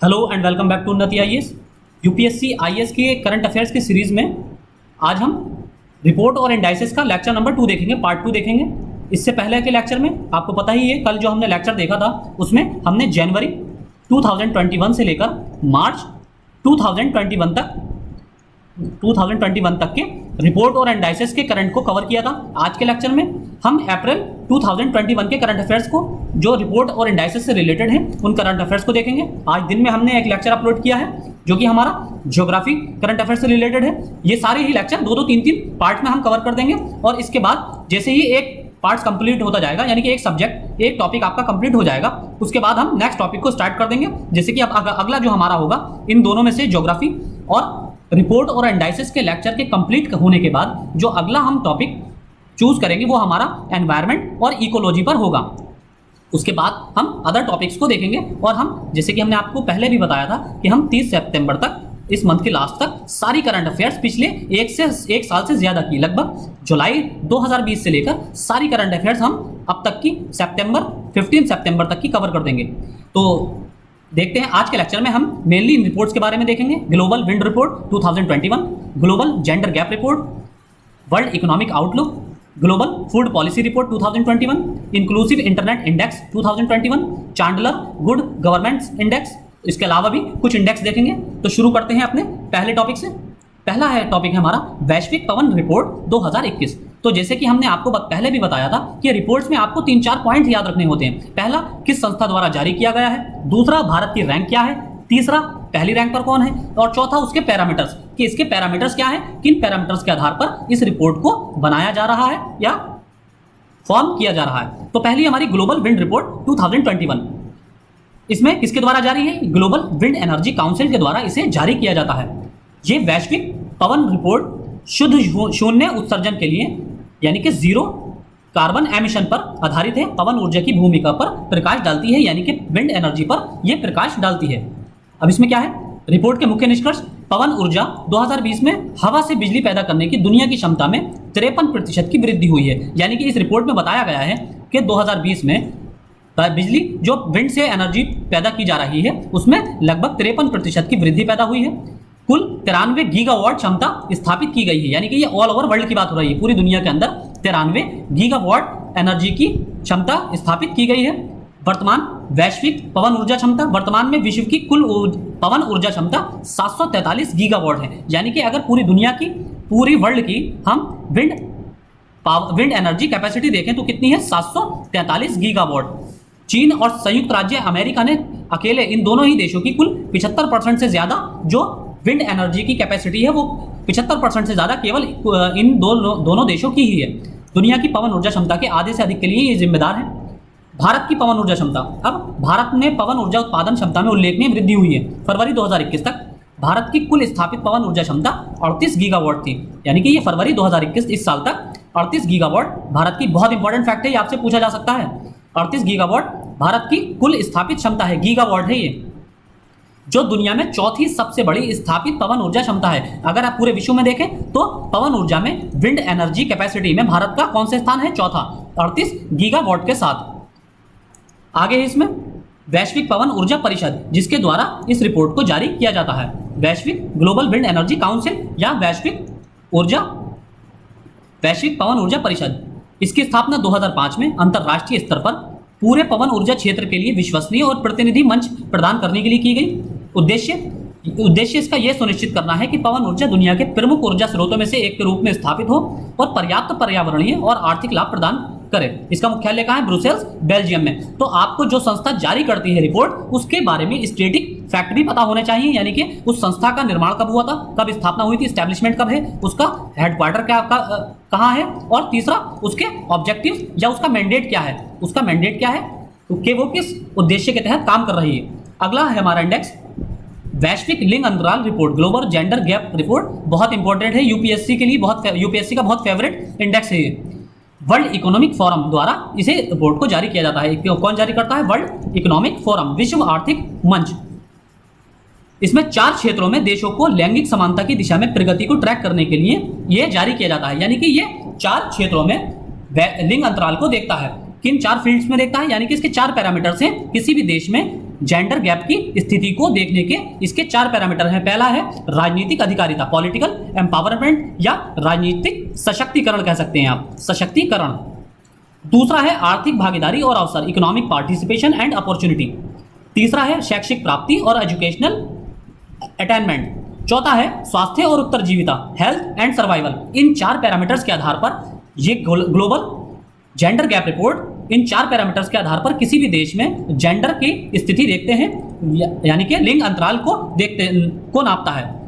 Hello and welcome back to Unnati IAS. UPSC IAS के current affairs की series में आज हम रिपोर्ट और इंडाइसेस का लेक्चर नंबर 2 देखेंगे, पार्ट 2 देखेंगे। इससे पहले के लेक्चर में आपको पता ही है, कल जो हमने लेक्चर देखा था उसमें हमने जनवरी 2021 से लेकर मार्च 2021 तक के रिपोर्ट और इंडाइसेस के करंट को कवर किया था। आज के लेक्चर में हम अप्रैल 2021 के करंट अफेयर्स को, जो रिपोर्ट और इंडाइसेस से रिलेटेड हैं, उन करंट अफेयर्स को देखेंगे। आज दिन में हमने एक लेक्चर अपलोड किया है जो कि हमारा ज्योग्राफी करंट अफेयर्स से रिलेटेड है। ये सारे ही लेक्चर 2-2, 3-3 पार्ट में हम कवर कर देंगे और इसके बाद जैसे ही एक पार्ट्स कंप्लीट होता जाएगा, यानी कि एक सब्जेक्ट, एक टॉपिक आपका कंप्लीट हो जाएगा, उसके बाद हम नेक्स्ट टॉपिक को स्टार्ट कर देंगे। जैसे कि अब अगला जो हमारा होगा, इन दोनों में से ज्योग्राफी और रिपोर्ट और इंडाइसेस के लेक्चर के कंप्लीट होने के बाद जो अगला हम टॉपिक चूज करेंगे वो हमारा एनवायरनमेंट और इकोलॉजी पर होगा। उसके बाद हम अदर टॉपिक्स को देखेंगे और हम, जैसे कि हमने आपको पहले भी बताया था कि हम 30 सितंबर तक, इस मंथ के लास्ट तक, सारी करंट अफेयर्स पिछले एक साल से ज्यादा की, लगभग जुलाई 2020 से लेकर सारी करंट अफेयर्स हम अब तक की 15 सितंबर तक की कवर कर देंगे। तो देखते हैं आज के लेक्चर में हम मेनली इन रिपोर्ट्स के बारे में देखेंगे। Global wind report 2021, global gender gap report, world economic outlook, global food policy report 2021, inclusive internet index 2021, Chandler good governance index, इसके अलावा भी कुछ इंडेक्स देखेंगे। तो शुरू करते हैं अपने पहले टॉपिक से। पहला है टॉपिक है हमारा वैश्विक पवन रिपोर्ट 2021। तो जैसे कि हमने आपको पहले भी बताया था कि रिपोर्ट्स में आपको 3-4 पॉइंट याद रखने होते हैं। पहला, किस संस्था द्वारा जारी किया गया है। दूसरा, भारत की रैंक क्या है। तीसरा, पहली रैंक पर कौन है। और चौथा, उसके पैरामीटर्स, कि इसके पैरामीटर्स क्या है, किन पैरामीटर्स के आधार पर इस रिपोर्ट को बनाया जा रहा है या फॉर्म किया जा रहा है। तो पहली हमारी ग्लोबल विंड रिपोर्ट 2021। इसमें किसके द्वारा जारी है? ग्लोबल विंड एनर्जी काउंसिल के द्वारा इसे जारी किया जाता है। ये वैश्विक पवन रिपोर्ट शुद्ध शून्य उत्सर्जन के लिए, यानी कि जीरो कार्बन एमिशन पर आधारित है। पवन ऊर्जा की भूमिका पर प्रकाश डालती है, यानी कि विंड एनर्जी पर यह प्रकाश डालती है। अब इसमें क्या है रिपोर्ट के मुख्य निष्कर्ष? पवन ऊर्जा 2020 में हवा से बिजली पैदा करने की दुनिया की क्षमता में 53% की वृद्धि हुई है। यानी कि इस रिपोर्ट में बताया गया है कि 2020 में बिजली जो विंड से एनर्जी पैदा की जा रही है उसमें लगभग 53% की वृद्धि पैदा हुई है। कुल 93 गीगावाट क्षमता स्थापित की गई है, यानी कि ये ऑल ओवर वर्ल्ड की बात हो रही है। पूरी दुनिया के अंदर 93 गीगावाट एनर्जी की क्षमता स्थापित की गई है। वर्तमान वैश्विक पवन ऊर्जा क्षमता, वर्तमान में विश्व की कुल पवन ऊर्जा क्षमता 743 गीगावाट है। यानी कि अगर पूरी दुनिया की, पूरी वर्ल्ड की हम विंड एनर्जी कैपेसिटी देखें तो कितनी है? 743 गीगावाट। चीन और संयुक्त राज्य अमेरिका ने अकेले, इन दोनों ही देशों की कुल 75% से ज्यादा जो विंड एनर्जी की कैपेसिटी है, वो 75% से ज्यादा केवल इन दोनों देशों की ही है। दुनिया की पवन ऊर्जा क्षमता के आधे से अधिक के लिए ये जिम्मेदार है। भारत की पवन ऊर्जा क्षमता, अब भारत में पवन ऊर्जा उत्पादन क्षमता में उल्लेखनीय वृद्धि हुई है। फरवरी 2021 तक भारत की कुल स्थापित पवन ऊर्जा क्षमता 38 गीगावाट थी। यानी कि ये फरवरी 2021 इस साल तक 38 गीगावाट भारत की, बहुत इंपॉर्टेंट फैक्ट है, ये आपसे पूछा जा सकता है। 38 गीगावाट भारत की कुल स्थापित क्षमता है, गीगावाट है ये, जो दुनिया में चौथी सबसे बड़ी स्थापित पवन ऊर्जा क्षमता है। अगर आप पूरे विश्व में देखें तो पवन ऊर्जा में, विंड एनर्जी कैपेसिटी में भारत का कौन से स्थान है? चौथा, 38 गीगावाट के साथ। आगे है इसमें वैश्विक पवन ऊर्जा परिषद, जिसके द्वारा इस रिपोर्ट को जारी किया जाता है। वैश्विक ग्लोबल विंड एनर्जी काउंसिल या वैश्विक पवन ऊर्जा परिषद, इसकी स्थापना 2005 में अंतरराष्ट्रीय स्तर पर पूरे पवन ऊर्जा क्षेत्र के लिए विश्वसनीय और प्रतिनिधि मंच प्रदान करने के लिए की गई। उद्देश्य इसका यह सुनिश्चित करना है कि पवन ऊर्जा दुनिया के प्रमुख ऊर्जा स्रोतों में से एक के रूप में स्थापित हो और पर्याप्त पर्यावरणीय और आर्थिक लाभ प्रदान करे। इसका मुख्यालय कहाँ है? ब्रुसेल्स, बेल्जियम में। तो आपको जो संस्था जारी करती है रिपोर्ट, उसके बारे में स्टैटिक फैक्ट भी पता होने चाहिए, यानी कि उस संस्था का निर्माण कब हुआ था, कब स्थापना हुई थी, एस्टैब्लिशमेंट कब है, उसका हेडक्वार्टर कहाँ है, और तीसरा, उसके ऑब्जेक्टिव्स या उसका मैंडेट क्या है, उसका मैंडेट क्या है कि वो किस उद्देश्य के तहत काम कर रही है। अगला है हमारा इंडेक्स वैश्विक लिंग अंतराल report, global gender gap report. बहुत इंपॉर्टेंट है यूपीएससी के लिए, यूपीएससी का बहुत फेवरेट इंडेक्स है ये। वर्ल्ड इकोनॉमिक फोरम द्वारा इसे रिपोर्ट को जारी किया जाता है। कौन जारी करता है? वर्ल्ड इकोनॉमिक फोरम, विश्व आर्थिक मंच। इसमें 4 क्षेत्रों में देशों को लैंगिक समानता की दिशा में प्रगति को ट्रैक करने के लिए यह जारी किया जाता है। यानी कि ये 4 क्षेत्रों में लिंग अंतराल को देखता है। किन 4 फील्ड्स में देखता है? यानी कि इसके 4 पैरामीटर्स हैं। किसी भी देश में जेंडर गैप की स्थिति को देखने के इसके 4 पैरामीटर हैं। पहला है राजनीतिक अधिकारिता, पॉलिटिकल एम्पावरमेंट या राजनीतिक सशक्तिकरण कह सकते हैं आप, सशक्तिकरण। दूसरा है आर्थिक भागीदारी और अवसर, इकोनॉमिक पार्टिसिपेशन एंड अपॉर्चुनिटी। तीसरा है शैक्षिक प्राप्ति और एजुकेशनल अटेनमेंट। चौथा है स्वास्थ्य और उत्तरजीविता, हेल्थ एंड सर्वाइवल। इन 4 पैरामीटर्स के आधार पर ये ग्लोबल जेंडर गैप रिपोर्ट इन 4 पैरामीटर्स के आधार पर किसी भी देश में जेंडर की स्थिति देखते हैं, यानी कि लिंग अंतराल को नापता है।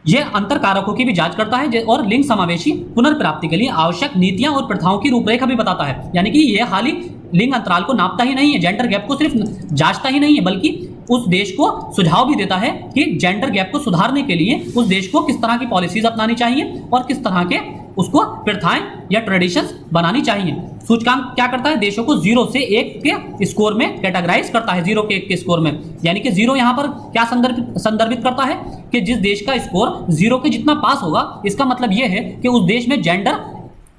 यह अंतर कारकों की भी जांच करता है और लिंग समावेशी पुनर्प्राप्ति के लिए आवश्यक नीतियां और प्रथाओं की रूपरेखा भी बताता है। यानी कि यह खाली लिंग अंतराल को नापता ही नहीं है, जेंडर गैप को सिर्फ जांचता ही नहीं है, बल्कि उस देश को सुझाव भी देता है कि जेंडर गैप को सुधारने के लिए उस देश को किस तरह की पॉलिसीज अपनानी चाहिए और किस तरह के उसको प्रथाएं या ट्रेडिशंस बनानी चाहिए। सूचकांक क्या करता है? देशों को 0 से 1 के स्कोर में कैटेगराइज करता है, 0 के 1 के स्कोर में। यानी कि 0 यहाँ पर क्या संदर्भित करता है कि जिस देश का स्कोर 0 के जितना पास होगा, इसका मतलब यह है कि उस देश में जेंडर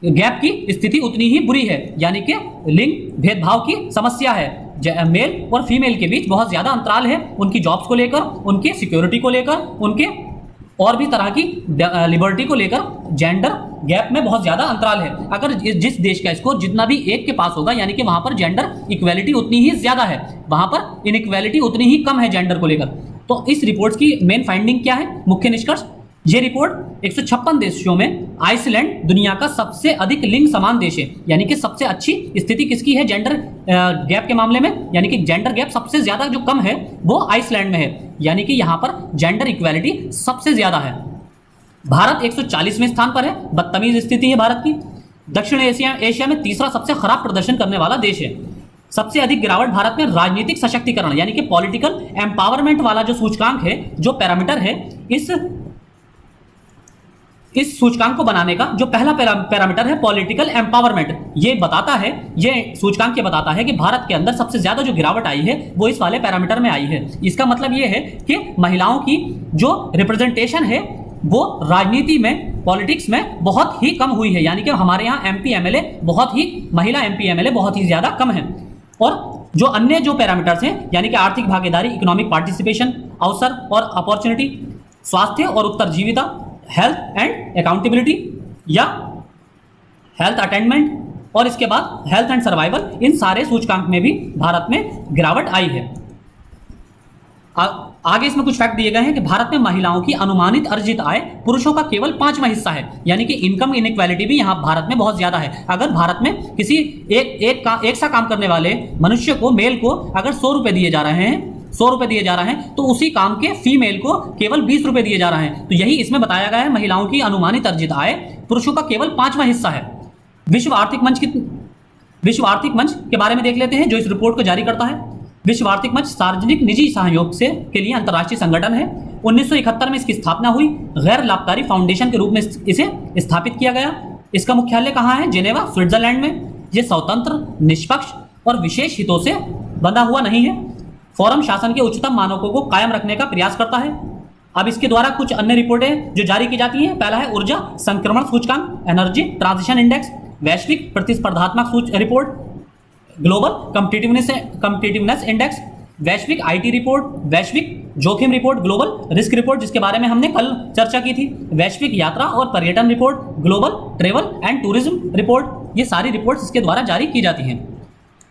गैप की स्थिति उतनी ही बुरी है, यानी कि लिंग भेदभाव की समस्या है। मेल और फीमेल के बीच बहुत ज्यादा अंतराल है, उनकी जॉब्स को लेकर, उनके सिक्योरिटी को लेकर, उनके और भी तरह की लिबर्टी को लेकर जेंडर गैप में बहुत ज्यादा अंतराल है। अगर जिस देश का स्कोर जितना भी 1 के पास होगा, यानी कि वहां पर जेंडर इक्वेलिटी उतनी ही ज्यादा है, वहां पर इनइक्वेलिटी उतनी ही कम है जेंडर को लेकर। तो इस रिपोर्ट की मेन फाइंडिंग क्या है, मुख्य निष्कर्ष? ये रिपोर्ट 156 देशों में आइसलैंड दुनिया का सबसे अधिक लिंग समान देश है। यानी कि सबसे अच्छी स्थिति किसकी है जेंडर गैप के मामले में? यानी कि जेंडर गैप सबसे ज्यादा जो कम है वो आइसलैंड में है, यानी कि यहां पर जेंडर इक्वेलिटी सबसे ज्यादा है। भारत 140वें स्थान पर है, बदतमीज स्थिति है भारत की। दक्षिण एशिया में तीसरा सबसे खराब प्रदर्शन करने वाला देश है। सबसे अधिक गिरावट भारत में राजनीतिक सशक्तिकरण यानी कि पॉलिटिकल एम्पावरमेंट वाला जो सूचकांक है, जो पैरामीटर है, इस सूचकांक को बनाने का जो पहला पैरामीटर है पॉलिटिकल एम्पावरमेंट, ये बताता है, ये सूचकांक ये बताता है कि भारत के अंदर सबसे ज्यादा जो गिरावट आई है वो इस वाले पैरामीटर में आई है। इसका मतलब ये है कि महिलाओं की जो रिप्रेजेंटेशन है वो राजनीति में, पॉलिटिक्स में बहुत ही कम हुई है। यानी कि हमारे यहाँ एमपी एमएलए बहुत ही, महिला एमपी एमएलए बहुत ही ज्यादा कम है। और जो अन्य जो पैरामीटर्स हैं, यानी कि आर्थिक भागीदारी, इकोनॉमिक पार्टिसिपेशन, अवसर और अपॉर्चुनिटी, स्वास्थ्य और उत्तरजीविता, हेल्थ एंड अकाउंटेबिलिटी या हेल्थ अटेनमेंट, और इसके बाद हेल्थ एंड सर्वाइवल, इन सारे सूचकांक में भी भारत में गिरावट आई है। आगे इसमें कुछ फैक्ट दिए गए हैं कि भारत में महिलाओं की अनुमानित अर्जित आय पुरुषों का केवल 5वां हिस्सा है। यानी कि इनकम इनइक्वालिटी भी यहाँ भारत में बहुत ज्यादा है। अगर भारत में किसी एक सा काम करने वाले मनुष्य को, मेल को अगर 100 रुपए दिए जा रहे हैं, 100 रुपए दिए जा रहे हैं, तो उसी काम के फीमेल को केवल 20 रुपए दिए जा रहे हैं। तो यही इसमें बताया गया है, महिलाओं की अनुमानित अर्जित आय पुरुषों का केवल 5वां हिस्सा है। विश्व आर्थिक मंच के बारे में देख लेते हैं, जो इस रिपोर्ट को जारी करता है। विश्व आर्थिक मंच सार्वजनिक निजी सहयोग से के लिए अंतर्राष्ट्रीय संगठन है। 1971 में इसकी स्थापना हुई। गैर लाभकारी फाउंडेशन के रूप में इसे स्थापित किया गया। इसका मुख्यालय कहाँ है? जेनेवा, स्विट्जरलैंड में। यह स्वतंत्र, निष्पक्ष और विशेष हितों से बंधा हुआ नहीं है। फोरम शासन के उच्चतम मानकों को कायम रखने का प्रयास करता है। अब इसके द्वारा कुछ अन्य रिपोर्टें जो जारी की जाती हैं, पहला है ऊर्जा संक्रमण सूचकांक, एनर्जी ट्रांजिशन इंडेक्स, वैश्विक प्रतिस्पर्धात्मक रिपोर्ट, ग्लोबल कॉम्पिटिटिवनेस इंडेक्स, वैश्विक आईटी रिपोर्ट, वैश्विक जोखिम रिपोर्ट, ग्लोबल रिस्क रिपोर्ट जिसके बारे में हमने कल चर्चा की थी, वैश्विक यात्रा और पर्यटन report, global travel and tourism report. ये सारी रिपोर्ट्स इसके द्वारा जारी की जाती हैं।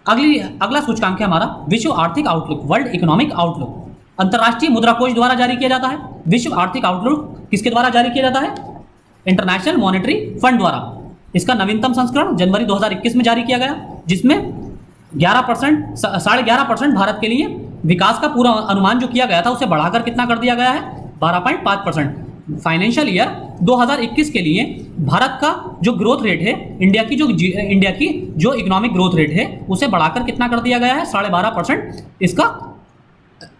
अगला सूचकांक है हमारा विश्व आर्थिक आउटलुक, वर्ल्ड इकोनॉमिक आउटलुक। अंतर्राष्ट्रीय मुद्रा कोष द्वारा जारी किया जाता है। विश्व आर्थिक आउटलुक किसके द्वारा जारी किया जाता है? इंटरनेशनल मॉनेटरी फंड द्वारा। इसका नवीनतम संस्करण जनवरी 2021 में जारी किया गया, जिसमें 11.5% भारत के लिए विकास का पूरा अनुमान जो किया गया था उसे बढ़ाकर कितना कर दिया गया है? 12.5%। फाइनेंशियल ईयर 2021 के लिए भारत का जो ग्रोथ रेट है, इंडिया की जो इकोनॉमिक ग्रोथ रेट है, उसे बढ़ाकर कितना कर दिया गया है? 12.5% इसका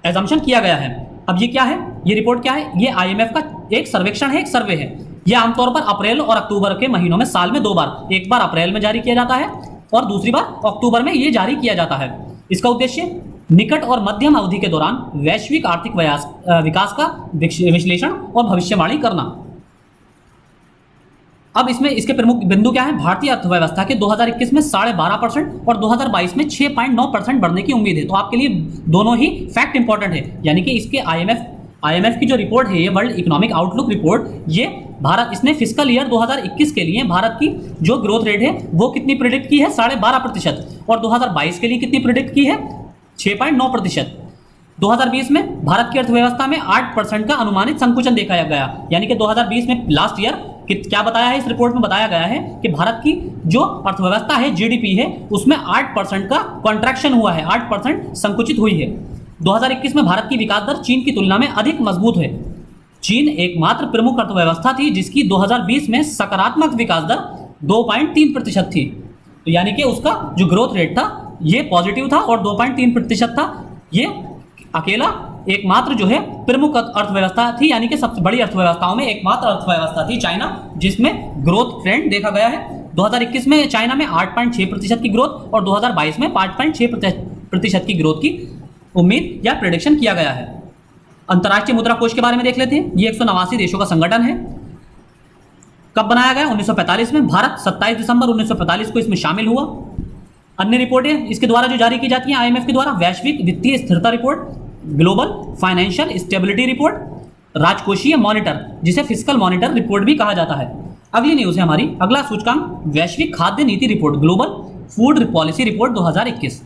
एजम्पशन किया गया है। अब ये क्या है? ये रिपोर्ट क्या है? ये IMF का एक सर्वेक्षण है, एक सर्वे है। यह आमतौर पर अप्रैल और अक्टूबर के महीनों में साल में 2 बार, एक बार अप्रैल में जारी किया जाता है और दूसरी बार अक्टूबर में ये जारी किया जाता है। इसका उद्देश्य निकट और मध्यम अवधि के दौरान वैश्विक आर्थिक विकास का विश्लेषण और भविष्यवाणी करना। अब इसमें इसके प्रमुख बिंदु क्या है? भारतीय अर्थव्यवस्था के 2021 में 12.5% और 2022 में 6.9% बढ़ने की उम्मीद है। तो आपके लिए दोनों ही फैक्ट इंपॉर्टेंट है, यानी कि इसके आईएमएफ की जो रिपोर्ट है, ये वर्ल्ड इकोनॉमिक आउटलुक रिपोर्ट, ये भारत, इसने फिस्कल ईयर 2021 के लिए भारत की जो ग्रोथ रेट है वो कितनी प्रिडिक्ट की है? 12.5%। और 2022 के लिए कितनी प्रिडिक्ट की है? 6.9%। 2020 में भारत की अर्थव्यवस्था में 8% का अनुमानित संकुचन देखा गया, यानी कि 2020 में लास्ट ईयर क्या बताया है? इस रिपोर्ट में बताया गया है कि भारत की जो अर्थव्यवस्था है, जीडीपी है, उसमें 8% का कॉन्ट्रैक्शन हुआ है, 8% संकुचित हुई है। 2021 में भारत की विकास दर चीन की तुलना में अधिक मजबूत है। चीन एकमात्र प्रमुख अर्थव्यवस्था थी जिसकी 2020 में सकारात्मक विकास दर 2.3% थी। तो यानी कि उसका जो ग्रोथ रेट था ये पॉजिटिव था और 2.3% था। ये अकेला एकमात्र जो है प्रमुख अर्थव्यवस्था थी, यानी कि सबसे बड़ी अर्थव्यवस्थाओं में एकमात्र अर्थव्यवस्था थी चाइना, जिसमें ग्रोथ ट्रेंड देखा गया है। 2021 में चाइना में 8.6% की ग्रोथ और 2022 में 5.6% की ग्रोथ की उम्मीद या प्रेडिक्शन किया गया है। अंतर्राष्ट्रीय मुद्रा कोष के बारे में देख लेते हैं। ये 189 देशों का संगठन है। कब बनाया गया? 1945 में। भारत 27 दिसंबर 1945 को इसमें शामिल हुआ। अन्य रिपोर्टें इसके द्वारा जो जारी की जाती हैं आईएमएफ के द्वारा: वैश्विक वित्तीय स्थिरता report, global financial stability report, राजकोषीय मॉनिटर, जिसे फिस्कल मॉनिटर रिपोर्ट भी कहा जाता है। अगली न्यूज है हमारी, अगला सूचकांक वैश्विक खाद्य नीति report, global food policy report 2021।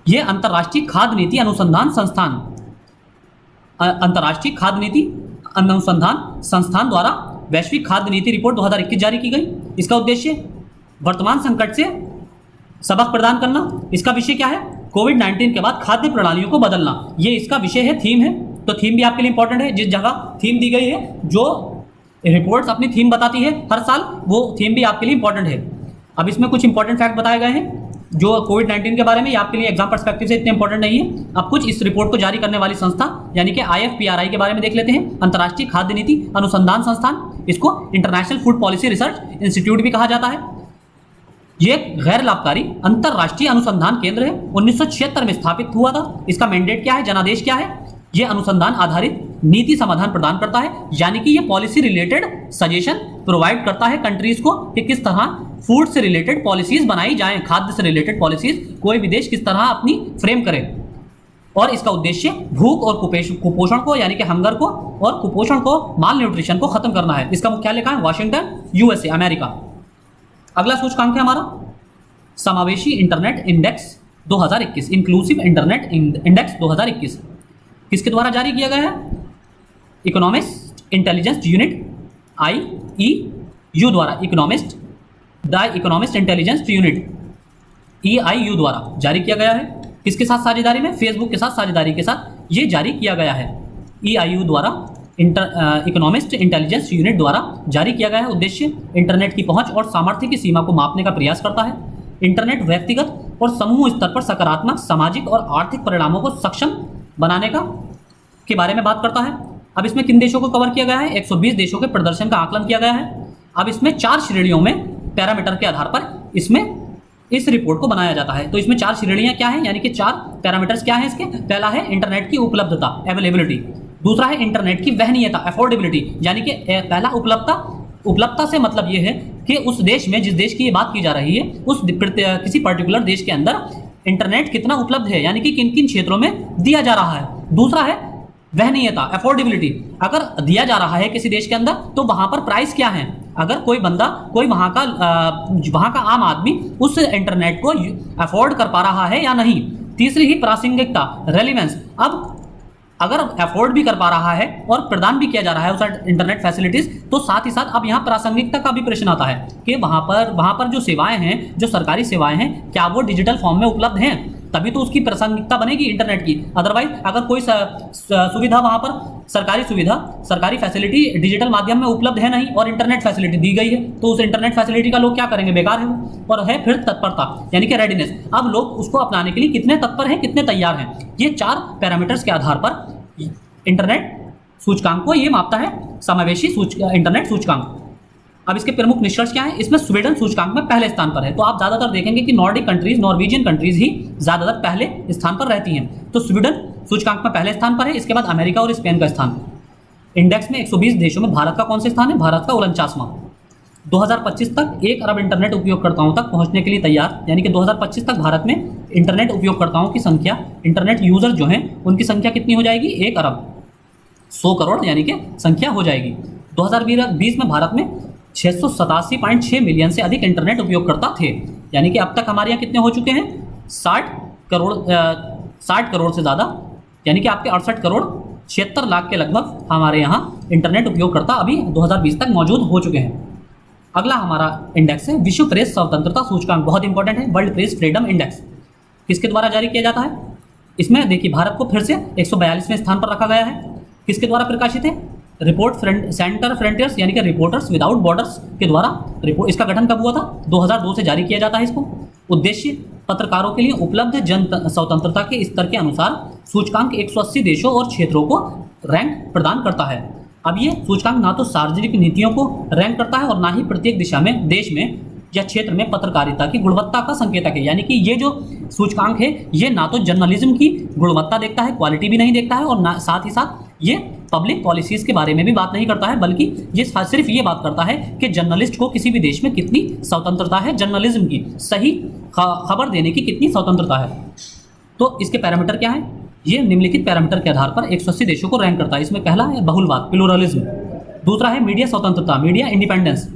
ये अंतर्राष्ट्रीय खाद्य नीति अनुसंधान संस्थान, अंतर्राष्ट्रीय खाद्य नीति अनुसंधान संस्थान द्वारा वैश्विक खाद्य नीति रिपोर्ट 2021 जारी की गई। इसका उद्देश्य वर्तमान संकट से सबक प्रदान करना। इसका विषय क्या है? कोविड-19 के बाद खाद्य प्रणालियों को बदलना, ये इसका विषय है, थीम है। तो थीम भी आपके लिए इंपॉर्टेंट है। जिस जगह थीम दी गई है, जो रिपोर्ट्स अपनी थीम बताती है हर साल, वो थीम भी आपके लिए इंपॉर्टेंट है। अब इसमें कुछ इंपॉर्टेंट फैक्ट बताए गए हैं जो कोविड-19 के बारे में, ये आपके लिए एग्जाम पर्सपेक्टिव से इतने इंपॉर्टेंट नहीं है। अब कुछ इस रिपोर्ट को जारी करने वाली संस्था यानी कि IFPRI के बारे में देख लेते हैं। अंतर्राष्ट्रीय खाद्य नीति अनुसंधान संस्थान, इसको international food policy research institute भी कहा जाता है। ये एक गैर लाभकारी अंतर्राष्ट्रीय अनुसंधान केंद्र है, 1976 में स्थापित हुआ था। इसका मैंडेट क्या है? जनादेश क्या है? ये अनुसंधान आधारित नीति समाधान प्रदान करता है, यानी कि ये पॉलिसी रिलेटेड सजेशन प्रोवाइड करता है कंट्रीज को कि किस तरह फूड से रिलेटेड पॉलिसीज बनाई जाएं, खाद्य से रिलेटेड पॉलिसीज कोई भी देश किस तरह अपनी फ्रेम करे। और इसका उद्देश्य भूख और कुपोषण को, यानी कि हंगर को और कुपोषण को, माल न्यूट्रिशन को खत्म करना है। इसका मुख्यालय कहाँ है? Washington, USA, America. अगला सूचकांक है हमारा समावेशी internet index 2021, inclusive internet index 2021। किसके द्वारा जारी किया गया है? इकोनॉमिस्ट इंटेलिजेंस यूनिट IEU द्वारा, इकोनॉमिस्ट इंटेलिजेंस यूनिट EIU द्वारा जारी किया गया है। किसके साथ साझेदारी में? फेसबुक के साथ साझेदारी के साथ ये जारी किया गया है। EIU द्वारा, इकोनॉमिस्ट इंटेलिजेंस यूनिट द्वारा जारी किया गया है। उद्देश्य इंटरनेट की पहुंच और सामर्थ्य की सीमा को मापने का प्रयास करता है। इंटरनेट व्यक्तिगत और समूह स्तर पर सकारात्मक सामाजिक और आर्थिक परिणामों को सक्षम बनाने के बारे में बात करता है। अब इसमें किन देशों को कवर किया गया है? 120 देशों के प्रदर्शन का आकलन किया गया है। अब इसमें 4 श्रेणियों में पैरामीटर के आधार पर इसमें इस रिपोर्ट को बनाया जाता है। तो इसमें 4 श्रेणियां क्या हैं, यानी कि 4 पैरामीटर्स क्या हैं इसके? पहला है इंटरनेट की उपलब्धता, अवेलेबिलिटी। दूसरा है इंटरनेट की वहनीयता, अफोर्डेबिलिटी, यानी कि पहला उपलब्धता से मतलब ये है कि उस देश में, जिस देश की ये बात की जा रही है, उस किसी पर्टिकुलर देश के अंदर इंटरनेट कितना उपलब्ध है, यानी कि किन किन क्षेत्रों में दिया जा रहा है। दूसरा है वहनीयता, अफोर्डेबिलिटी, अगर दिया जा रहा है किसी देश के अंदर तो वहां पर प्राइस क्या है, अगर कोई बंदा, कोई वहां का आम आदमी उस इंटरनेट को अफोर्ड कर पा रहा है या नहीं। तीसरी ही प्रासंगिकता, रेलिवेंस, अब अगर अफोर्ड भी कर पा रहा है और प्रदान भी किया जा रहा है उस इंटरनेट फैसिलिटीज, तो साथ ही साथ अब यहाँ प्रासंगिकता का भी प्रश्न आता है कि वहाँ पर जो सेवाएं हैं, जो सरकारी सेवाएं हैं, क्या वो डिजिटल फॉर्म में उपलब्ध हैं, तभी तो उसकी प्रासंगिकता बनेगी इंटरनेट की। अदरवाइज अगर कोई सुविधा वहाँ पर, सरकारी फैसिलिटी डिजिटल माध्यम में उपलब्ध है नहीं और इंटरनेट फैसिलिटी दी गई है, तो उस इंटरनेट फैसिलिटी का लोग क्या करेंगे? बेकार है वो। और है फिर तत्परता, यानी कि रेडीनेस, अब लोग उसको अपनाने के लिए कितने तत्पर हैं, कितने तैयार हैं। ये 4 पैरामीटर्स के आधार पर इंटरनेट सूचकांक को ये मापता है, समावेशी इंटरनेट सूचकांक। अब इसके प्रमुख निष्कर्ष क्या है? इसमें स्वीडन सूचकांक में पहले स्थान पर है। तो आप ज्यादातर देखेंगे कि नॉर्डिक कंट्रीज, नॉर्वेजियन कंट्रीज ही ज्यादातर पहले स्थान पर रहती हैं। तो स्वीडन सूचकांक में पहले स्थान पर है। इसके बाद अमेरिका और स्पेन का स्थान। इंडेक्स में 120 देशों में भारत का कौन सा स्थान है? भारत का 49वां। 2025 तक 1 अरब इंटरनेट उपयोगकर्ताओं तक पहुंचने के लिए तैयार, यानी कि 2025 तक भारत में इंटरनेट उपयोगकर्ताओं की संख्या, इंटरनेट यूजर जो हैं उनकी संख्या कितनी हो जाएगी, 1 अरब 100 करोड़ यानी कि संख्या हो जाएगी। 2020 में भारत में 687.6 मिलियन से अधिक इंटरनेट उपयोगकर्ता थे, यानी कि अब तक हमारे यहाँ कितने हो चुके हैं, 60 करोड़ से ज़्यादा, यानी कि आपके 68 करोड़ 76 लाख के लगभग हमारे यहाँ इंटरनेट उपयोगकर्ता अभी 2020 तक मौजूद हो चुके हैं। अगला हमारा इंडेक्स है विश्व प्रेस स्वतंत्रता सूचकांक, बहुत इंपॉर्टेंट है, वर्ल्ड प्रेस फ्रीडम इंडेक्स। किसके द्वारा जारी किया जाता है, इसमें देखिए भारत को फिर से 142वें स्थान पर रखा गया है। किसके द्वारा प्रकाशित है, सेंटर फ्रंटियर्स यानी कि रिपोर्टर्स विदाउट बॉर्डर्स के द्वारा। इसका गठन कब हुआ था, 2002 से जारी किया जाता है इसको। उद्देश्य पत्रकारों के लिए उपलब्ध जन स्वतंत्रता के स्तर के अनुसार सूचकांक 180 देशों और क्षेत्रों को रैंक प्रदान करता है। अब ये सूचकांक ना तो सार्वजनिक नीतियों को रैंक करता है और ना ही प्रत्येक दिशा में, देश में या क्षेत्र में पत्रकारिता की गुणवत्ता का संकेतक है। यानी कि ये जो सूचकांक है ये ना तो जर्नलिज्म की गुणवत्ता देखता है, क्वालिटी भी नहीं देखता है, और ना साथ ही साथ ये पब्लिक पॉलिसीज के बारे में भी बात नहीं करता है, बल्कि ये सिर्फ ये बात करता है कि जर्नलिस्ट को किसी भी देश में कितनी स्वतंत्रता है, जर्नलिज्म की सही खबर देने की कितनी स्वतंत्रता है। तो इसके पैरामीटर क्या है, ये निम्नलिखित पैरामीटर के आधार पर 180 देशों को रैंक करता है। इसमें पहला है बहुलवाद, प्लुरलिज्म। दूसरा है मीडिया स्वतंत्रता, मीडिया इंडिपेंडेंस।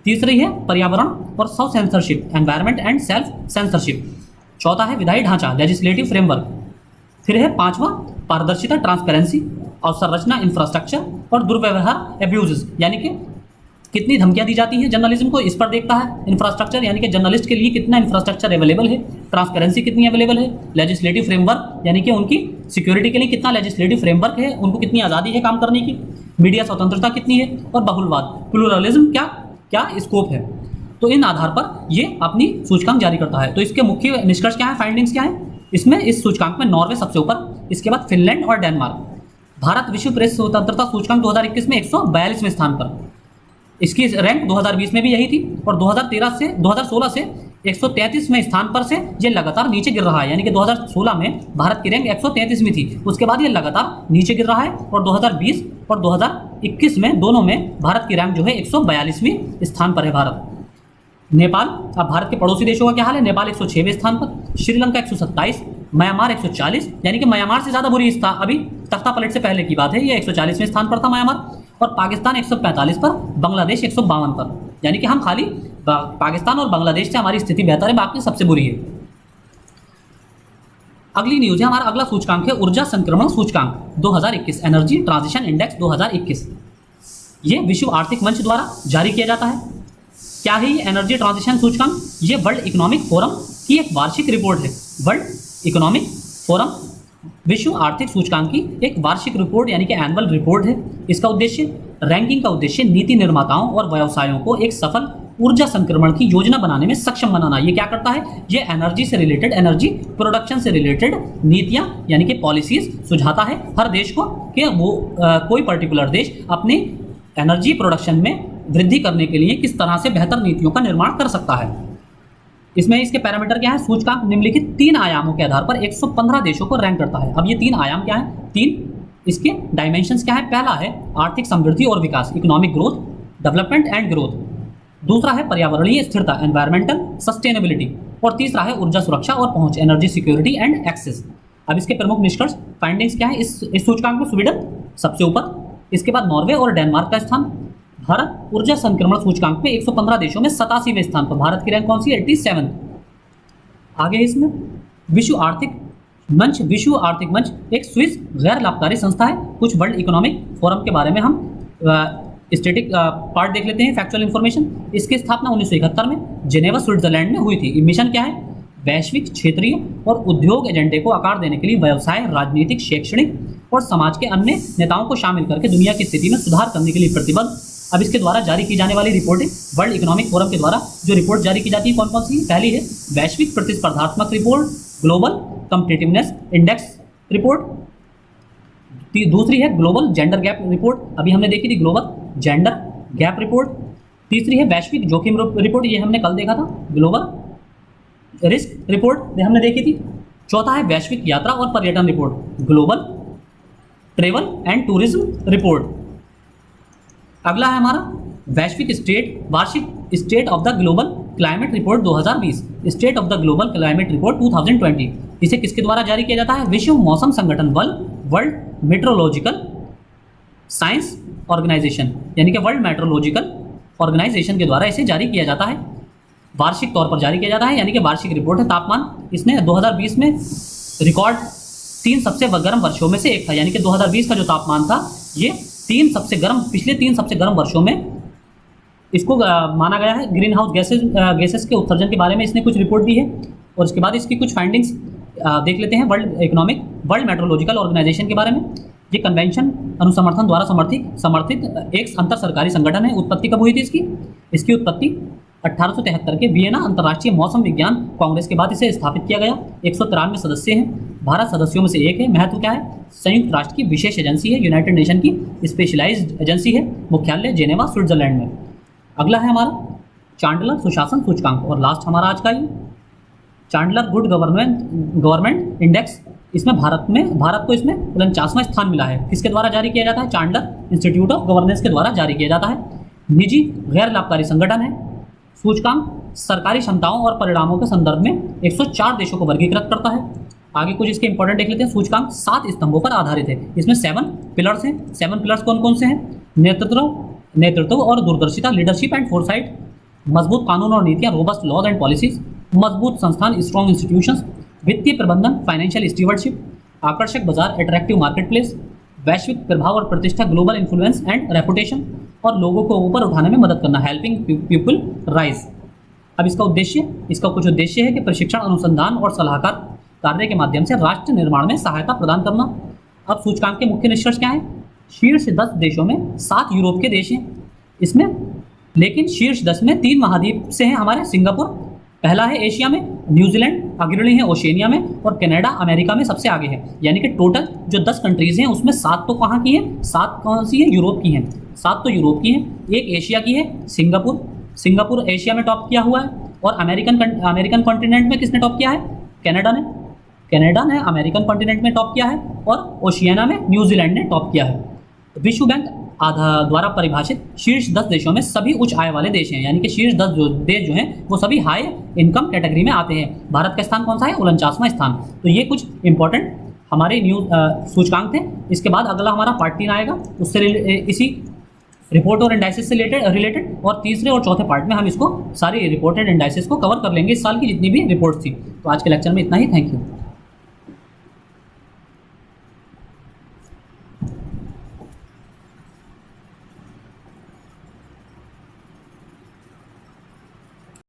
तीसरी है पर्यावरण और self censorship, environment and self censorship. चौथा है विधायी ढांचा, लेजिस्लेटिव फ्रेमवर्क। फिर है पांचवा पारदर्शिता, ट्रांसपेरेंसी, अवसंरचना, इंफ्रास्ट्रक्चर, और दुर्व्यवहार, एब्यूजेस, यानी कि कितनी धमकियां दी जाती हैं जर्नलिज्म को, इस पर देखता है। इंफ्रास्ट्रक्चर यानी कि जर्नलिस्ट के लिए कितना इंफ्रास्ट्रक्चर अवेलेबल है। ट्रांसपेरेंसी कितनी अवेलेबल है। लेजिस्लेटिव फ्रेमवर्क यानी कि उनकी सिक्योरिटी के लिए कितना लेजिस्लेटिव फ्रेमवर्क है, उनको कितनी आज़ादी है काम करने की। मीडिया स्वतंत्रता कितनी है, और बहुलवाद, प्लुरलिज्म क्या स्कोप है। तो इन आधार पर ये अपनी सूचकांक जारी करता है। तो इसके मुख्य निष्कर्ष क्या है, फाइंडिंग्स क्या है इसमें। इस सूचकांक में नॉर्वे सबसे ऊपर, इसके बाद फिनलैंड और डेनमार्क। भारत विश्व प्रेस स्वतंत्रता सूचकांक 2021 में 142वें स्थान पर, इसकी रैंक 2020 में भी यही थी, और 2016 से 133वें स्थान पर से ये लगातार नीचे गिर रहा है। यानी कि 2016 में भारत की रैंक 133वीं थी, उसके बाद ये लगातार नीचे गिर रहा है, और 2020 और 2021 में दोनों में भारत की रैंक जो है 142वें स्थान पर है भारत। नेपाल, अब भारत के पड़ोसी देशों का क्या हाल है, नेपाल 106वें स्थान पर, श्रीलंका 127, म्यांमार 140, यानी कि म्यांमार से ज़्यादा बुरी स्थिति, अभी तख्ता पलट से पहले की बात है, ये 140वें स्थान पर था म्यांमार, और पाकिस्तान 145 पर, बांग्लादेश 152 पर। यानी कि हम खाली पाकिस्तान और बांग्लादेश से हमारी स्थिति बेहतर है, बाकी सबसे बुरी है। अगली न्यूज है, हमारा अगला सूचकांक है ऊर्जा संक्रमण सूचकांक 2021, एनर्जी ट्रांजिशन इंडेक्स 2021। ये विश्व आर्थिक मंच द्वारा जारी किया जाता है। क्या है ये एनर्जी ट्रांजिशन सूचकांक, ये वर्ल्ड इकोनॉमिक फोरम की एक वार्षिक रिपोर्ट है। वर्ल्ड इकोनॉमिक फोरम विश्व आर्थिक सूचकांक की एक वार्षिक रिपोर्ट यानी कि एनुअल रिपोर्ट है। इसका उद्देश्य, रैंकिंग का उद्देश्य नीति निर्माताओं और व्यवसायों को एक सफल ऊर्जा संक्रमण की योजना बनाने में सक्षम बनाना। ये क्या करता है, ये एनर्जी से रिलेटेड, एनर्जी प्रोडक्शन से रिलेटेड नीतियां यानी कि पॉलिसीज सुझाता है हर देश को कि वो कोई पर्टिकुलर देश अपने एनर्जी प्रोडक्शन में वृद्धि करने के लिए किस तरह से बेहतर नीतियों का निर्माण कर सकता है। इसमें इसके पैरामीटर क्या है, सूचकांक निम्नलिखित 3 आयामों के आधार पर 115 देशों को रैंक करता है। अब ये 3 आयाम क्या है, 3 इसके डायमेंशंस क्या है। पहला है आर्थिक समृद्धि और विकास, economic growth, development and growth. दूसरा है पर्यावरणीय स्थिरता, एनवायरमेंटल सस्टेनेबिलिटी, और तीसरा है ऊर्जा सुरक्षा और पहुंच, एनर्जी सिक्योरिटी एंड एक्सेस। अब इसके प्रमुख निष्कर्ष, फाइंडिंग्स क्या है, इस सूचकांक में स्वीडन सबसे ऊपर, इसके बाद नॉर्वे और डेनमार्क का स्थान। भारत ऊर्जा संक्रमण सूचकांक में 115 देशों में 87वें स्थान पर, भारत की रैंक कौन सी है, 87। आगे इसमें विश्व आर्थिक मंच एक स्विस गैर लाभकारी संस्था है। कुछ वर्ल्ड इकोनॉमिक फोरम के बारे में हम स्टैटिक पार्ट देख लेते हैं, फैक्चुअल इंफॉर्मेशन। इसकी स्थापना 1971 में जेनेवा स्विट्जरलैंड में हुई थी। मिशन क्या है, वैश्विक, क्षेत्रीय और उद्योग एजेंडे को आकार देने के लिए व्यवसाय, राजनीतिक, शैक्षणिक और समाज के अन्य नेताओं को शामिल करके दुनिया की स्थिति में सुधार करने के लिए प्रतिबद्ध। अब इसके द्वारा जारी की जाने वाली रिपोर्टें, वर्ल्ड इकोनॉमिक फोरम के द्वारा जो रिपोर्ट जारी की जाती है कौन कौन सी, पहली है वैश्विक प्रतिस्पर्धात्मक report, global competitiveness index report. दूसरी है ग्लोबल जेंडर गैप रिपोर्ट, अभी हमने देखी थी ग्लोबल जेंडर गैप रिपोर्ट। तीसरी है वैश्विक जोखिम रिपोर्ट, ये हमने कल देखा था, ग्लोबल रिस्क रिपोर्ट ये हमने देखी थी। चौथा है वैश्विक यात्रा और पर्यटन report, global travel and tourism report. अगला है हमारा वैश्विक वार्षिक state of the global climate report 2020, state of the global climate report 2020, इसे किसके द्वारा जारी किया जाता है? विश्व मौसम संगठन वर्ल्ड मेट्रोलॉजिकल साइंस ऑर्गेनाइजेशन, यानी कि वर्ल्ड मेट्रोलॉजिकल ऑर्गेनाइजेशन के द्वारा इसे जारी किया जाता है, वार्षिक तौर पर जारी किया जाता है, यानी कि वार्षिक रिपोर्ट है। तापमान इसने 2020 में रिकॉर्ड 3 सबसे गर्म वर्षों में से एक था, यानी कि 2020 का जो तापमान था ये पिछले 3 सबसे गर्म वर्षों में इसको माना गया है। ग्रीन हाउस गैसेस के उत्सर्जन के बारे में इसने कुछ रिपोर्ट दी है, और उसके बाद इसकी कुछ फाइंडिंग्स देख लेते हैं। वर्ल्ड मेट्रोलॉजिकल ऑर्गेनाइजेशन के बारे में, ये कन्वेंशन अनुसमर्थन द्वारा समर्थित एक अंतर सरकारी संगठन है। उत्पत्ति कब हुई थी इसकी उत्पत्ति 1873 के वियना अंतर्राष्ट्रीय मौसम विज्ञान कांग्रेस के बाद इसे स्थापित किया गया। 193 सदस्य हैं, भारत सदस्यों में से एक है। महत्व क्या है? संयुक्त राष्ट्र की विशेष एजेंसी है, यूनाइटेड नेशन की स्पेशलाइज्ड एजेंसी है, मुख्यालय जेनेवा स्विट्जरलैंड में। अगला है हमारा चांडलर सुशासन सूचकांक, और लास्ट हमारा आज का ही चांडलर गुड गवर्नमेंट इंडेक्स। इसमें भारत को इसमें 49वां स्थान मिला है। किसके द्वारा जारी किया जाता है? चांडलर इंस्टीट्यूट ऑफ गवर्नेंस के द्वारा जारी किया जाता है। निजी गैर लाभकारी संगठन है। सूचकांक सरकारी क्षमताओं और परिणामों के संदर्भ में 104 देशों को वर्गीकृत करता है। आगे कुछ इसके इंपॉर्टेंट देख लेते हैं। सूचकांक 7 स्तंभों पर आधारित है। इसमें 7 पिलर्स हैं। 7 पिलर्स कौन कौन से हैं? नेतृत्व और दूरदर्शिता, लीडरशिप एंड फोरसाइट, मजबूत कानून और नीतियां, रोबस्ट लॉज एंड पॉलिसीज, मजबूत संस्थान, स्ट्रॉन्ग इंस्टीट्यूशंस, वित्तीय प्रबंधन, फाइनेंशियल स्टीवर्डशिप, आकर्षक बाजार, अट्रैक्टिव मार्केट प्लेस, वैश्विक प्रभाव और प्रतिष्ठा, ग्लोबल इन्फ्लुएंस एंड रेपुटेशन, और लोगों को ऊपर उठाने में मदद करना, हेल्पिंग पीपल राइज। अब इसका कुछ उद्देश्य है कि प्रशिक्षण, अनुसंधान और सलाहकार कार्य के माध्यम से राष्ट्र निर्माण में सहायता प्रदान करना। अब सूचकांक के मुख्य निष्कर्ष क्या है? शीर्ष 10 देशों में 7 यूरोप के देश हैं इसमें, लेकिन शीर्ष 10 में 3 महाद्वीप से हैं हमारे। सिंगापुर पहला है एशिया में, न्यूजीलैंड अग्रणी है ओशिनिया में, और कनाडा अमेरिका में सबसे आगे है। यानी कि टोटल जो 10 कंट्रीज़ हैं उसमें 7 तो कहाँ की हैं? 7 कौन सी है? यूरोप की हैं। 7 तो यूरोप की हैं, एक एशिया की है सिंगापुर एशिया में टॉप किया हुआ है। और अमेरिकन कॉन्टिनेंट में किसने टॉप किया है? कनाडा ने अमेरिकन कॉन्टिनेंट में टॉप किया है, और ओशियाना में न्यूजीलैंड ने टॉप किया है। विश्व बैंक द्वारा परिभाषित शीर्ष 10 देशों में सभी उच्च आय वाले देश हैं, यानी कि शीर्ष 10 देश जो हैं वो सभी हाई इनकम कैटेगरी में आते हैं। भारत का स्थान कौन सा है? 49वां स्थान। तो ये कुछ इंपॉर्टेंट हमारे सूचकांक थे। इसके बाद अगला हमारा पार्ट 3 आएगा, उससे इसी रिपोर्ट और इंडाइसिस से रिलेटेड, और तीसरे और चौथे पार्ट में हम इसको सारी रिपोर्टेड इंडाइसिस को कवर कर लेंगे, इस साल की जितनी भी रिपोर्ट्स थी। तो आज के लेक्चर में इतना ही। Thank you.